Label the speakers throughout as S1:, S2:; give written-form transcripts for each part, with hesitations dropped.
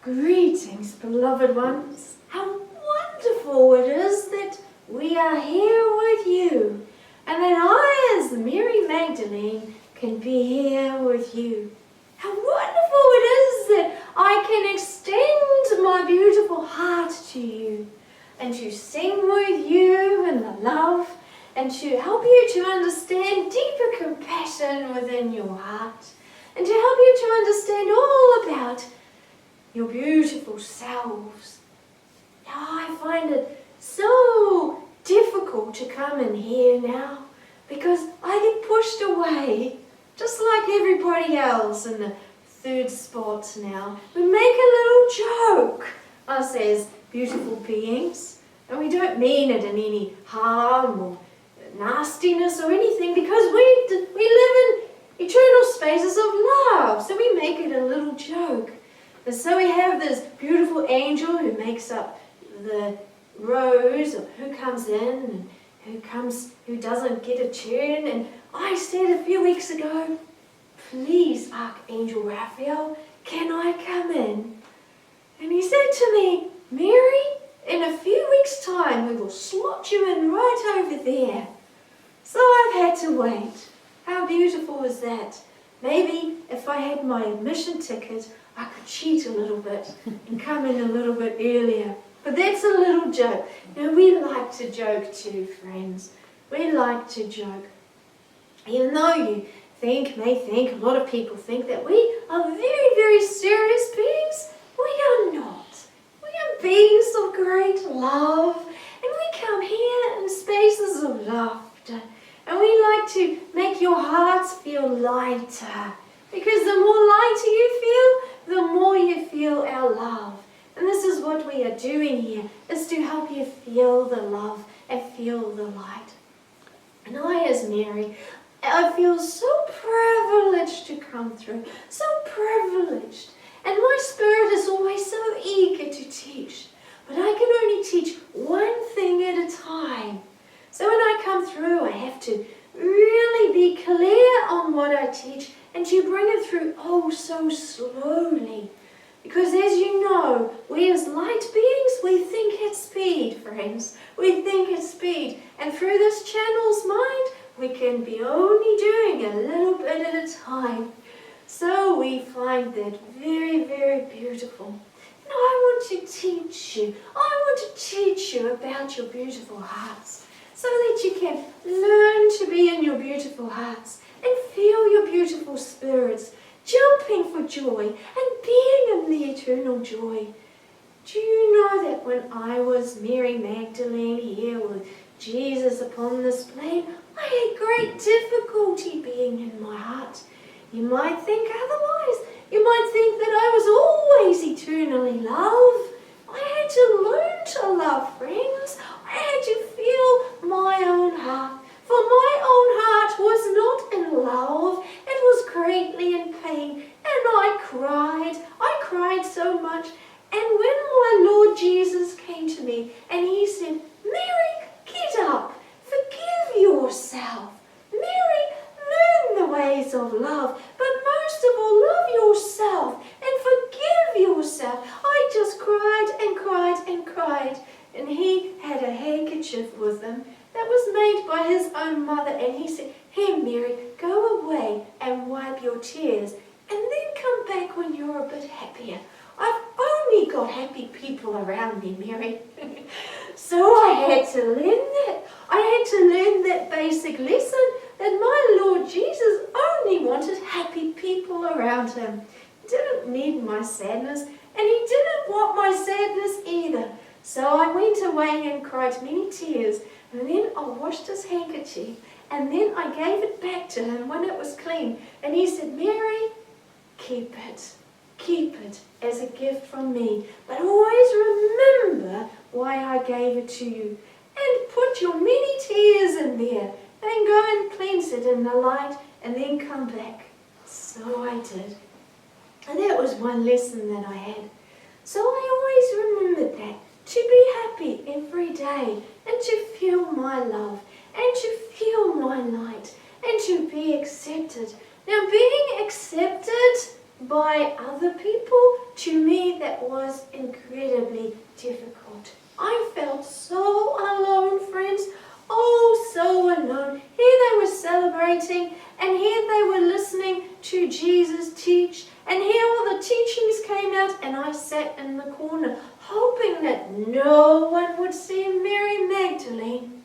S1: Greetings, beloved ones. How wonderful it is that we are here with you, and that I, as Mary Magdalene, can be here with you. How wonderful it is that I can extend my beautiful heart to you, and to sing with you in the love, and to help you to understand deeper compassion within your heart, and to help you to understand all about your beautiful selves. Now I find it so difficult to come in here now because I get pushed away just like everybody else in the third spot now. We make a little joke, us as beautiful beings, and we don't mean it in any harm or nastiness or anything because we live in eternal spaces of love, so we make it a little joke. And so we have this beautiful angel who makes up the rows of who comes in and who doesn't get a turn. And I said a few weeks ago, please, Archangel Raphael, can I come in? And he said to me, Mary, in a few weeks' time we will slot you in right over there. So I've had to wait. How beautiful is that? Maybe if I had my admission ticket, I could cheat a little bit and come in a little bit earlier. But that's a little joke. Now, we like to joke too, friends. We like to joke. Even though you may think, a lot of people think that we are very, very serious beings, we are not. We are beings of great love, and we come here in spaces of laughter. And we like to make your hearts feel lighter, because the more lighter you feel, the more you feel our love. And this is what we are doing here, is to help you feel the love and feel the light. And I, as Mary, I feel so privileged to come through, so privileged. And my spirit is always so eager to teach. But I can only teach one thing at a time. So when I come through, I have to really be clear on what I teach and to bring it through oh so slowly. Because as you know, we as light beings, we think at speed, friends. We think at speed. And through this channel's mind, we can be only doing a little bit at a time. So we find that very, very beautiful. And I want to teach you. I want to teach you about your beautiful hearts, so that you can learn to be in your beautiful hearts and feel your beautiful spirits jumping for joy and being in the eternal joy. Do you know that when I was Mary Magdalene here with Jesus upon this plane, I had great difficulty being in my heart? You might think otherwise. You might think that I was always eternally loved. I had to learn to love, friends. I had to feel my own heart. For my own heart was not in love. It was greatly in pain. And I cried. I cried so much. And when my Lord Jesus came to me and he said, Mary, get up. Forgive yourself. Mary, learn the ways of love. But most of all, love yourself and forgive yourself. I just cried and cried and cried. And he had a handkerchief with him that was made by his own mother. And he said, here, Mary, go away and wipe your tears. And then come back when you're a bit happier. I've only got happy people around me, Mary. So I had to learn that. I had to learn that basic lesson that my Lord Jesus only wanted happy people around him. He didn't need my sadness, and he didn't want my sadness either. So I went away and cried many tears, and then I washed his handkerchief, and then I gave it back to him when it was clean. And he said, Mary, keep it as a gift from me, but always remember why I gave it to you, and put your many tears in there, and go and cleanse it in the light, and then come back. So I did. And that was one lesson that I had. So I always remembered that, to be happy every day, and to feel my love, and to feel my light, and to be accepted. Now, being accepted by other people, to me that was incredibly difficult. I felt so alone, friends. Oh, so alone. Here they were celebrating, and here they were listening to Jesus teach, and here all the teachings came out, and I sat in the corner, hoping that no one would see Mary Magdalene.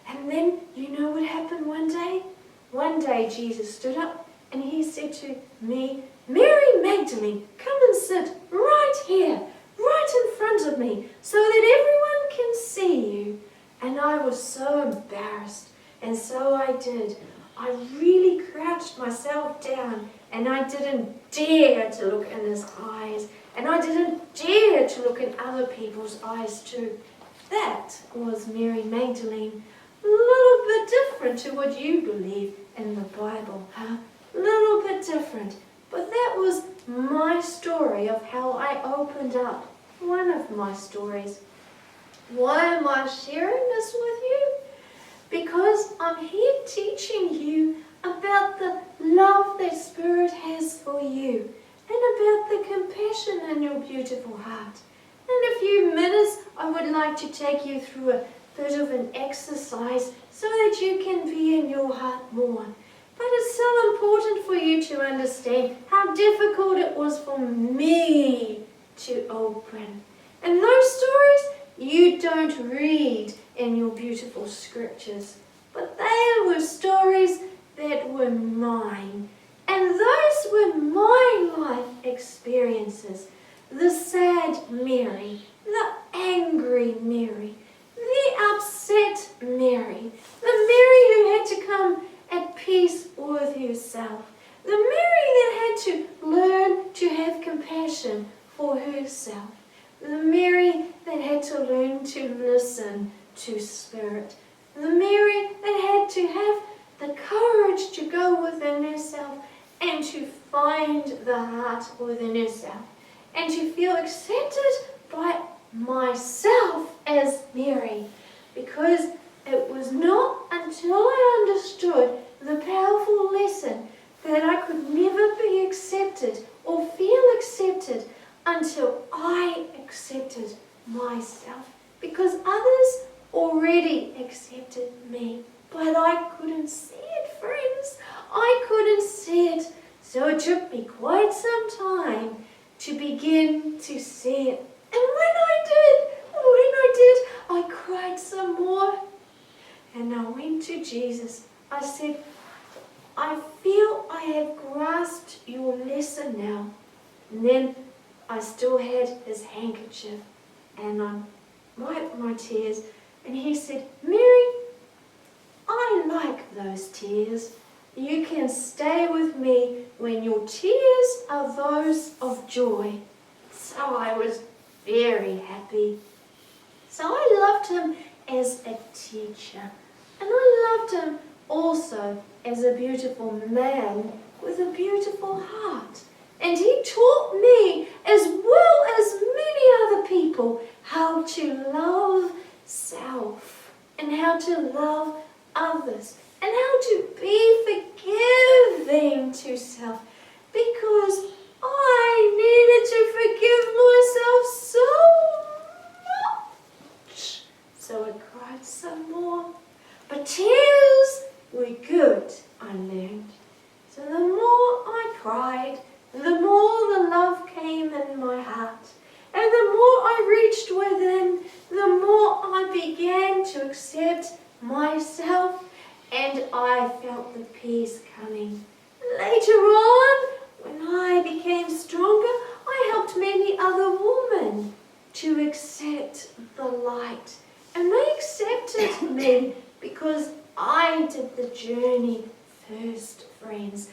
S1: And then, you know what happened one day? One day Jesus stood up, and he said to me, Mary Magdalene, come and sit right here, right in front of me, so that everyone can see you. And I was so embarrassed, and so I did. I really crouched myself down, and I didn't dare to look in his eyes, and I didn't dare to look in other people's eyes too. That was Mary Magdalene. A little bit different to what you believe in the Bible, huh? A little bit different. But that was my story of how I opened up. One of my stories. Why am I sharing this with you? Because I'm here teaching you about the love that Spirit has for you and about the compassion in your beautiful heart. In a few minutes, I would like to take you through a bit of an exercise so that you can be in your heart more. But it's so important for you to understand how difficult it was for me to open. And those stories you don't read in your beautiful scriptures, but they were stories that were mine. And those were my life experiences. The sad Mary, the angry Mary, the upset Mary, the Mary who had to come at peace with herself, the Mary that had to learn to have compassion for herself, the Mary that had to learn to listen to Spirit, the Mary that had to have the courage to go within herself and to find the heart within herself and to feel accepted by myself as Mary, because it was not until I understood the powerful lesson that I could never be accepted or feel accepted until I accepted myself, because others already accepted me, but I couldn't see it, friends. I couldn't see it, so it took me quite some time to begin to see it. And when I did, I cried some more. And I went to Jesus. I said, I feel I have grasped your lesson now. And then I still had his handkerchief, and I wiped my tears. And he said, Mary, I like those tears. You can stay with me when your tears are those of joy. So I was very happy. So I loved him as a teacher, and I loved him also as a beautiful man with a beautiful heart. And he taught me, as well as many other people, how to love self and how to love others and how to be forgiving to self, because I needed to forgive myself so much. So I cried some more. But tears were good, I learned. So the more I cried, the more the love came in my heart. And the more I reached within, the more I began to accept myself, and I felt the peace coming. Later on, when I became stronger, I helped many other women to accept the light. And they accepted me because I did the journey first, friends.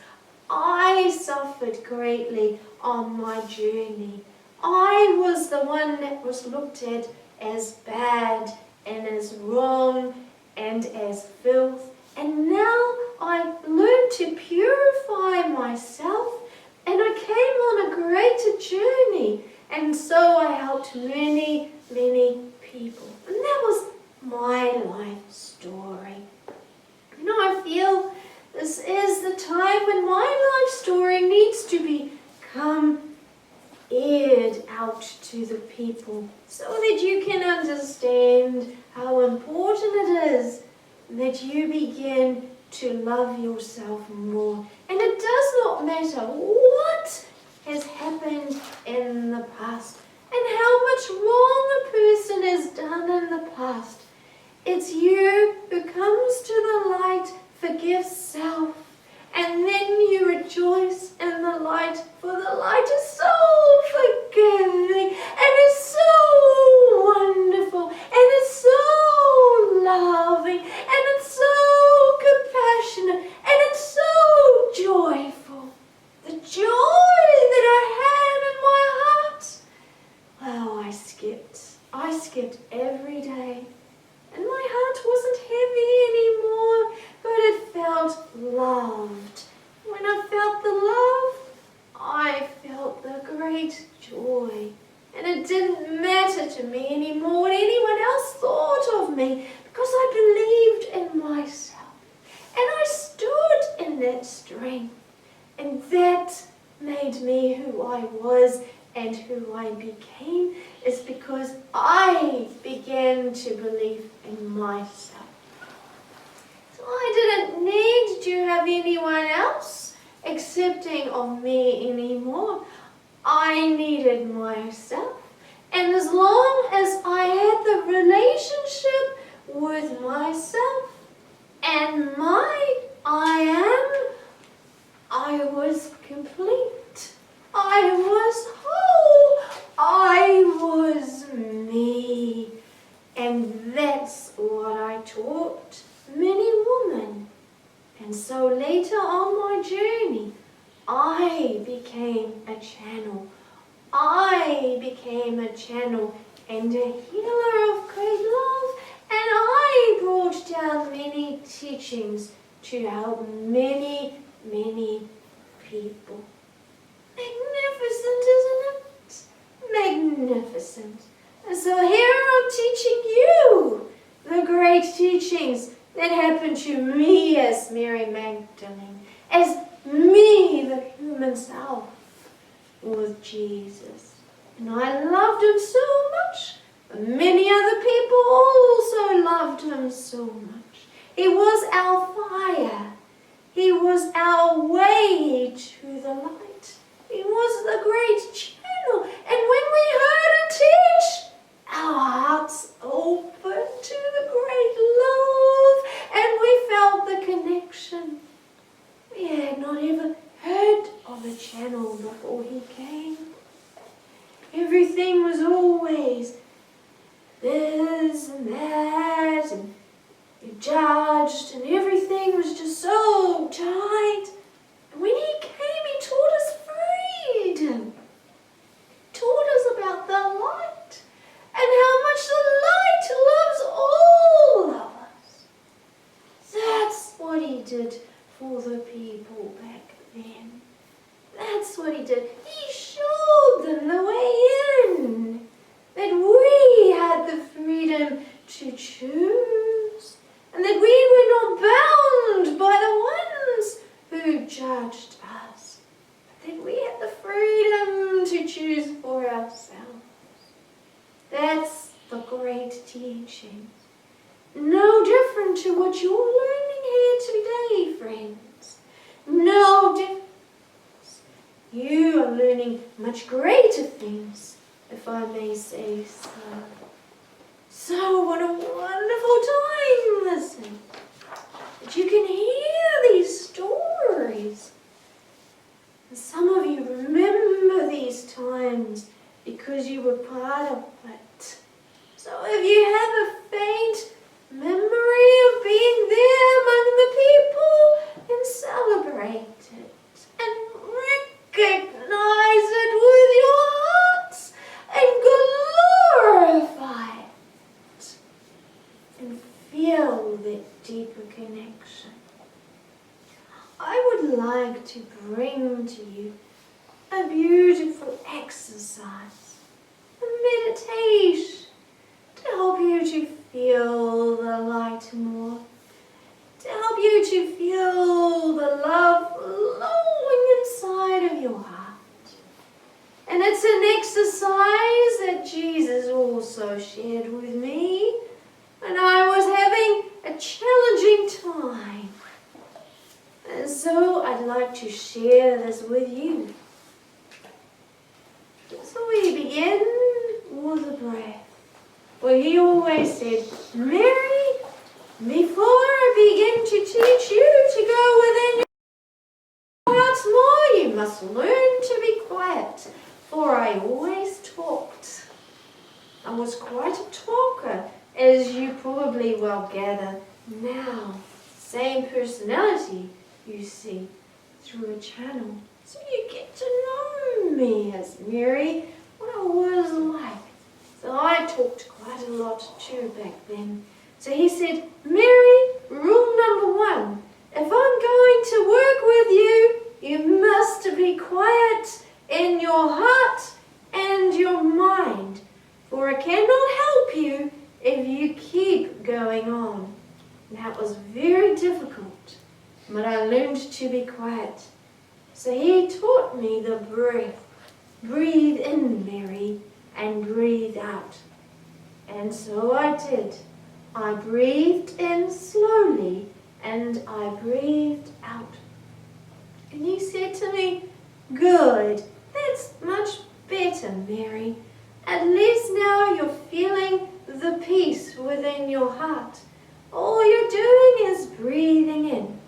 S1: I suffered greatly on my journey. I was the one that was looked at as bad and as wrong and as filth. And now I learned to purify myself, and I came on a greater journey. And so I helped many, many people. And that was my life story. You know, I feel this is the time when my life story needs to become people so that you can understand how important it is that you begin to love yourself more. And it does not matter what has happened in the past and how much wrong a person has done in the past. It's you who comes to the light, forgives self, and then you rejoice in the light, for the light is so forgiving, and it's so wonderful, and it's so loving, and it's so compassionate, and it's so joyful. The joy that I had in my heart, well, I skipped every day. And my heart wasn't heavy anymore, but it felt loved. When I felt the love, I felt the great joy. And it didn't matter to me anymore what anyone else thought of me, because I believed in myself. And I stood in that strength. And that made me who I was and who I became, is because I began to believe in myself. So I didn't need to have anyone else accepting of me anymore. I needed myself. And as long as I had the relationship with myself and my I am, I was complete. I was whole. I was me. And that's what I taught many women. And so later on my journey, I became a channel. I became a channel and a healer of great love. And I brought down many teachings to help many, many people. Magnificent, isn't it? Magnificent. And so here I'm teaching you the great teachings that happened to me as Mary Magdalene, as me, the human self, with Jesus. And I loved him so much. Many other people also loved him so much. He was our fire. He was our way to the light. He was the great channel. And when we heard him teach, our hearts opened to the great love, and we felt the connection. We had not ever heard of a channel before he came. Everything was always this and that, and you judged, and everything was just so tight. And when he came, he taught us freedom. He taught us about the light, and how much the light loves all of us. That's what he did for the people back then. That's what he did. He showed them the way in. That we had the freedom to choose. And that we were not bound by the ones who judged us. But that we had the freedom to choose for ourselves. That's the great teaching. No different to what you're learning here today, friends. No different. You are learning much greater things, if I may say so. So what a wonderful time this is. That you can hear these stories. And some of you remember these times because you were part of it. So if you have a faint memory of being there among the people, then celebrate it and recognize it with your hearts and glorify it and feel that deeper connection. I would like to bring to you a beautiful exercise, a meditation, to help you to feel the light more, to help you to feel the love flowing inside of your heart. And it's an exercise that Jesus he always said, Mary, before I begin to teach you to go within your hearts more, you must learn to be quiet, for I always talked. I was quite a talker, as you probably well gather now. Same personality, you see, through a channel. So you get to know me as Mary, what I was like. So I talked quite a lot too back then. So he said, Mary, rule number 1, if I'm going to work with you, you must be quiet in your heart and your mind, for I cannot help you if you keep going on. That was very difficult, but I learned to be quiet. So he taught me the breath. Breathe in, Mary, and breathe out. And so I did. I breathed in slowly and I breathed out. And he said to me, good, that's much better, Mary. At least now you're feeling the peace within your heart. All you're doing is breathing in.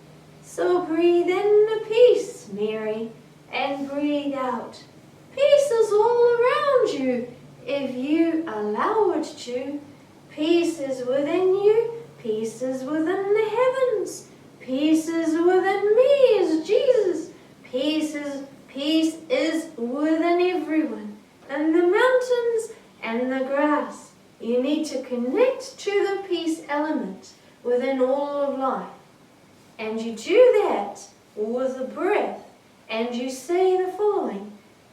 S1: So breathe in the peace, Mary, and breathe out. Peace is all around you if you allow it to. Peace is within you. Peace is within the heavens. Peace is within me as Jesus. Peace is within everyone. And the mountains and the grass. You need to connect to the peace element within all of life. And you do that with the breath. And you say the following,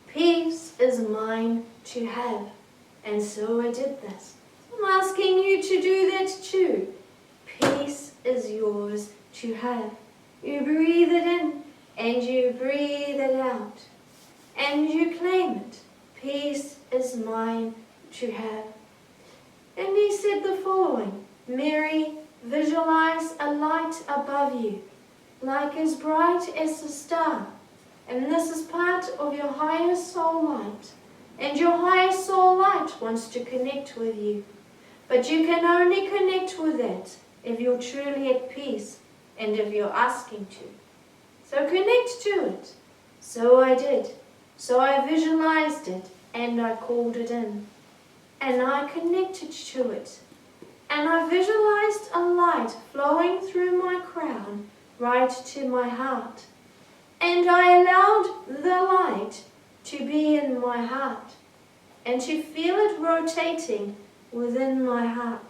S1: peace is mine to have. And so I did this. I'm asking you to do that too. Peace is yours to have. You breathe it in and you breathe it out. And you claim it. Peace is mine to have. And he said the following, Mary, visualize a light above you, like as bright as a star. And this is part of your higher soul light. And your higher soul light wants to connect with you. But you can only connect with it if you're truly at peace and if you're asking to. So connect to it. So I did. So I visualized it and I called it in. And I connected to it. And I visualized a light flowing through my crown right to my heart. And I allowed the light to be in my heart and to feel it rotating within my heart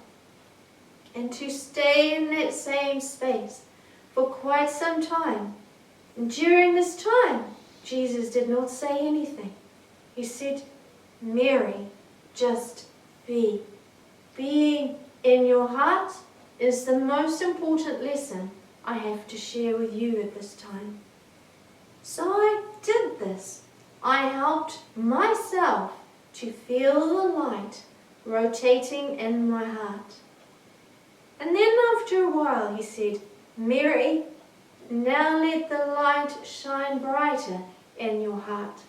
S1: and to stay in that same space for quite some time. And during this time, Jesus did not say anything. He said, Mary, just be. Being in your heart is the most important lesson I have to share with you at this time. So I did this. I helped myself to feel the light rotating in my heart. And then after a while he said, Mary, now let the light shine brighter in your heart,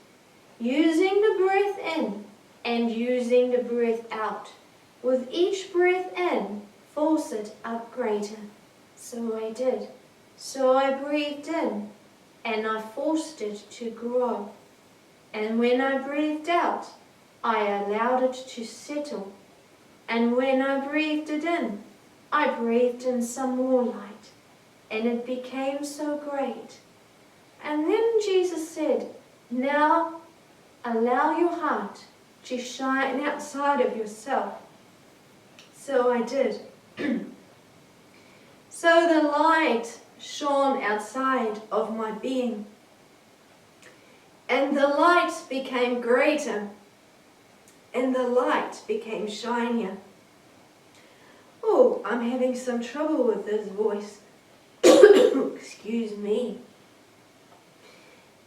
S1: using the breath in and using the breath out. With each breath in, force it up greater. So I did. So I breathed in and I forced it to grow. And when I breathed out, I allowed it to settle. And when I breathed it in, I breathed in some more light. And it became so great. And then Jesus said, now allow your heart to shine outside of yourself. So I did. So the light shone outside of my being. And the light became greater. And the light became shinier. Oh, I'm having some trouble with this voice. Excuse me.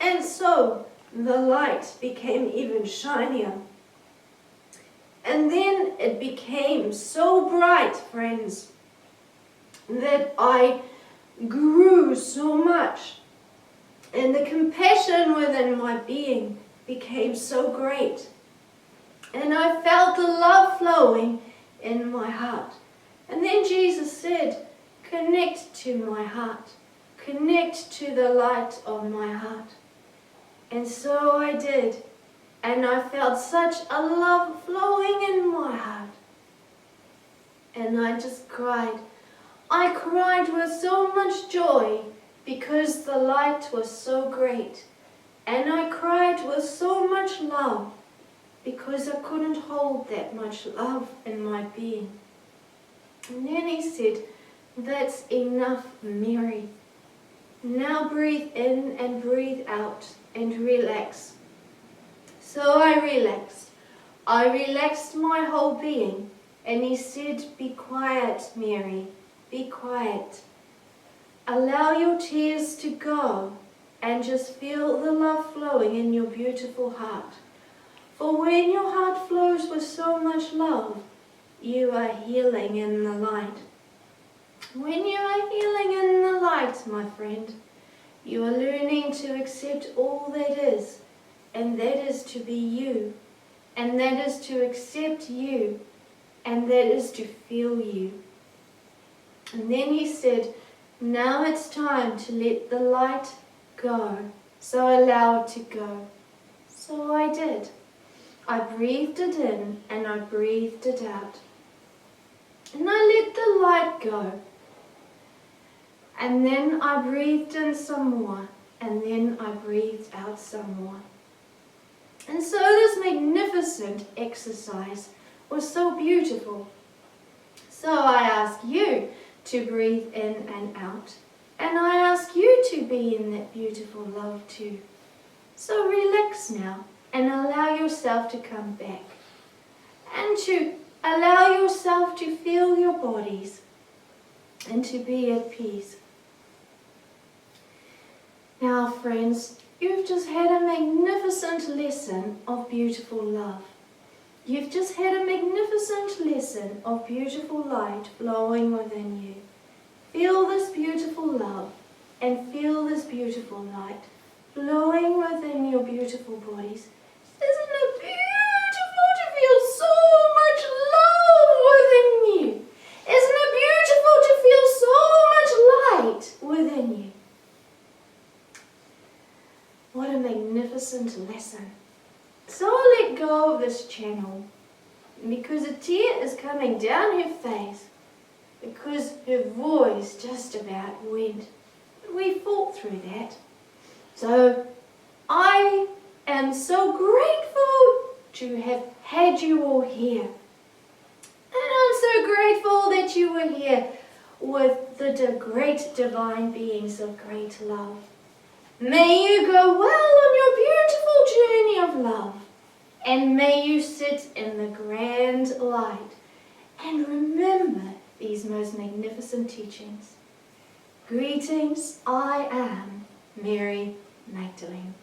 S1: And so the light became even shinier. And then it became so bright, friends, that I grew so much. And the compassion within my being became so great. And I felt the love flowing in my heart. And then Jesus said, connect to my heart. Connect to the light of my heart. And so I did. And I felt such a love flowing in my heart. And I just cried. I cried with so much joy because the light was so great. And I cried with so much love because I couldn't hold that much love in my being. And then he said, that's enough, Mary. Now breathe in and breathe out and relax. So I relaxed. I relaxed my whole being. And he said, be quiet, Mary, be quiet. Allow your tears to go and just feel the love flowing in your beautiful heart. For when your heart flows with so much love, you are healing in the light. When you are healing in the light, my friend, you are learning to accept all that is, and that is to be you, and that is to accept you, and that is to feel you. And then he said, now it's time to let the light go, so allow it to go. So I did. I breathed it in and I breathed it out. And I let the light go. And then I breathed in some more, and then I breathed out some more. And so this magnificent exercise was so beautiful. So I ask you to breathe in and out. And I ask you to be in that beautiful love too. So relax now and allow yourself to come back. And to allow yourself to feel your bodies and to be at peace. Now, friends, you've just had a magnificent lesson of beautiful love. You've just had a magnificent lesson of beautiful light flowing within you. Feel this beautiful love and feel this beautiful light flowing within your beautiful bodies. Isn't it beautiful to feel so much love within you? Isn't it beautiful to feel so much light within you? What a magnificent lesson. So let go of this channel, because a tear is coming down her face, because her voice just about went. But we fought through that. So I am so grateful to have had you all here. And I'm so grateful that you were here with the great divine beings of great love. May you go well on your beautiful journey of love, and may you sit in the grand light and remember these most magnificent teachings. Greetings, I am Mary Magdalene.